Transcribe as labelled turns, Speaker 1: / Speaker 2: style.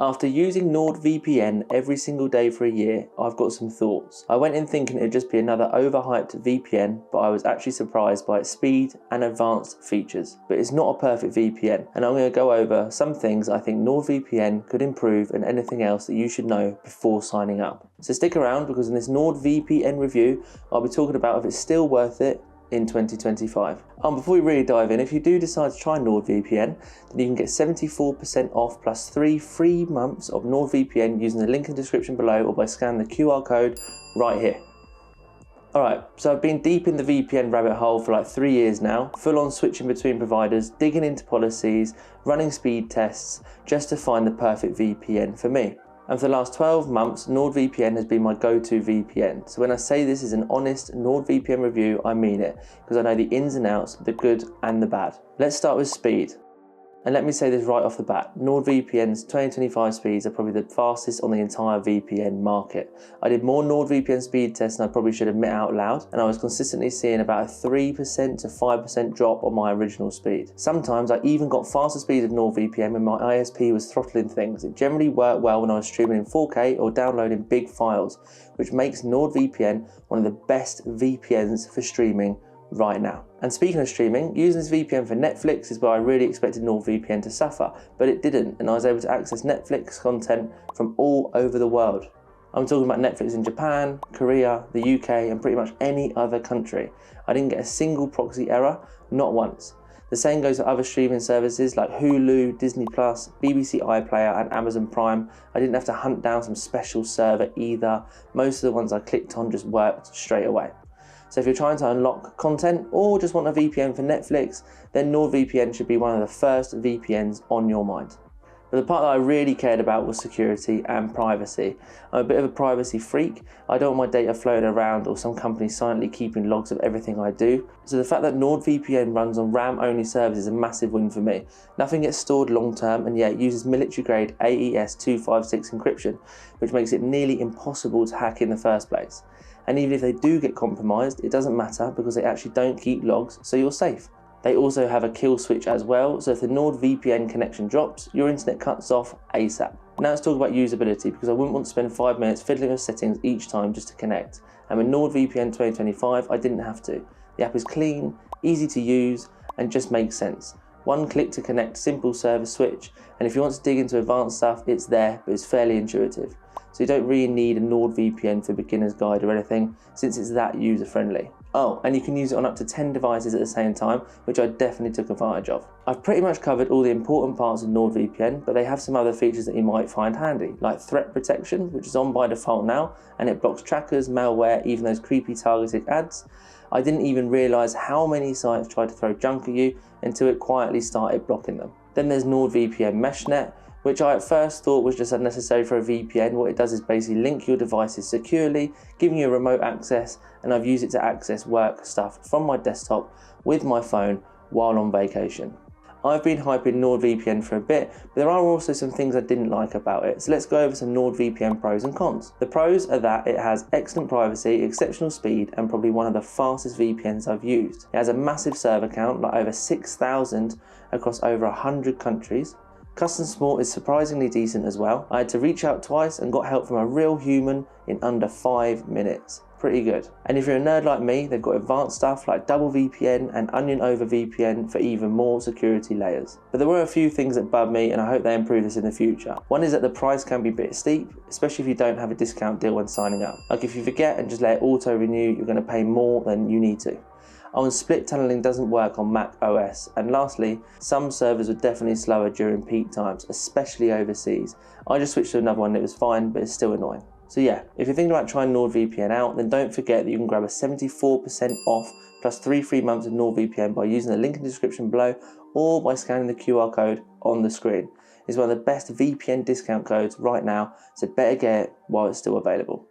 Speaker 1: After using NordVPN every single day for a year, I've got some thoughts. I went in thinking it would just be another overhyped VPN, but I was actually surprised by its speed and advanced features. But it's not a perfect VPN, and I'm going to go over some things I think NordVPN could improve and anything else that you should know before signing up. So stick around, because in this NordVPN review, I'll be talking about if it's still worth it in 2025. Before we really dive in, if you do decide to try NordVPN, then you can get 74% off plus 3 free months of NordVPN using the link in the description below or by scanning the QR code right here. Alright, so I've been deep in the VPN rabbit hole for like 3 years now, full on switching between providers, digging into policies, running speed tests, just to find the perfect VPN for me. And for the last 12 months, NordVPN has been my go-to VPN. So when I say this is an honest NordVPN review, I mean it, because I know the ins and outs, the good and the bad. Let's start with speed. And let me say this right off the bat, NordVPN's 2025 speeds are probably the fastest on the entire VPN market. I did more NordVPN speed tests than I probably should admit out loud, and I was consistently seeing about a 3% to 5% drop on my original speed. Sometimes I even got faster speeds of NordVPN when my ISP was throttling things. It generally worked well when I was streaming in 4K or downloading big files, which makes NordVPN one of the best VPNs for streaming right now. And speaking of streaming, using this VPN for Netflix is where I really expected NordVPN to suffer, but it didn't, and I was able to access Netflix content from all over the world. I'm talking about Netflix in Japan, Korea, the UK, and pretty much any other country. I didn't get a single proxy error, not once. The same goes for other streaming services like Hulu, Disney+, BBC iPlayer and Amazon Prime. I didn't have to hunt down some special server either. Most of the ones I clicked on just worked straight away. So if you're trying to unlock content or just want a VPN for Netflix, then NordVPN should be one of the first VPNs on your mind. But the part that I really cared about was security and privacy. I'm a bit of a privacy freak. I don't want my data floating around or some company silently keeping logs of everything I do. So the fact that NordVPN runs on RAM-only servers is a massive win for me. Nothing gets stored long-term, and yet it uses military-grade AES-256 encryption, which makes it nearly impossible to hack in the first place. And even if they do get compromised, it doesn't matter because they actually don't keep logs, so you're safe. They also have a kill switch as well, so if the NordVPN connection drops, your internet cuts off ASAP. Now let's talk about usability, because I wouldn't want to spend 5 minutes fiddling with settings each time just to connect. And with NordVPN 2025, I didn't have to. The app is clean, easy to use, and just makes sense. One click to connect, simple service switch, and if you want to dig into advanced stuff, it's there, but it's fairly intuitive. So you don't really need a NordVPN for beginner's guide or anything, since it's that user friendly. Oh, and you can use it on up to 10 devices at the same time, which I definitely took advantage of. I've pretty much covered all the important parts of NordVPN, but they have some other features that you might find handy, like threat protection, which is on by default now, and it blocks trackers, malware, even those creepy targeted ads. I didn't even realise how many sites tried to throw junk at you until it quietly started blocking them. Then there's NordVPN MeshNet, which I at first thought was just unnecessary for a VPN. What it does is basically link your devices securely, giving you remote access, and I've used it to access work stuff from my desktop with my phone while on vacation. I've been hyping NordVPN for a bit, but there are also some things I didn't like about it, so let's go over some NordVPN pros and cons. The pros are that it has excellent privacy, exceptional speed, and probably one of the fastest VPNs I've used. It has a massive server count, like over 6,000 across over 100 countries. Custom support is surprisingly decent as well. I had to reach out twice and got help from a real human in under 5 minutes. Pretty good. And if you're a nerd like me, they've got advanced stuff like double VPN and onion over VPN for even more security layers. But there were a few things that bugged me, and I hope they improve this in the future. One is that the price can be a bit steep, especially if you don't have a discount deal when signing up. Like if you forget and just let it auto renew, you're going to pay more than you need to. Split tunneling doesn't work on Mac OS. And lastly, some servers were definitely slower during peak times, especially overseas. I just switched to another one and it was fine, but it's still annoying. So yeah, if you're thinking about trying NordVPN out, then don't forget that you can grab a 74% off plus 3 free months of NordVPN by using the link in the description below or by scanning the QR code on the screen. It's one of the best VPN discount codes right now, so better get it while it's still available.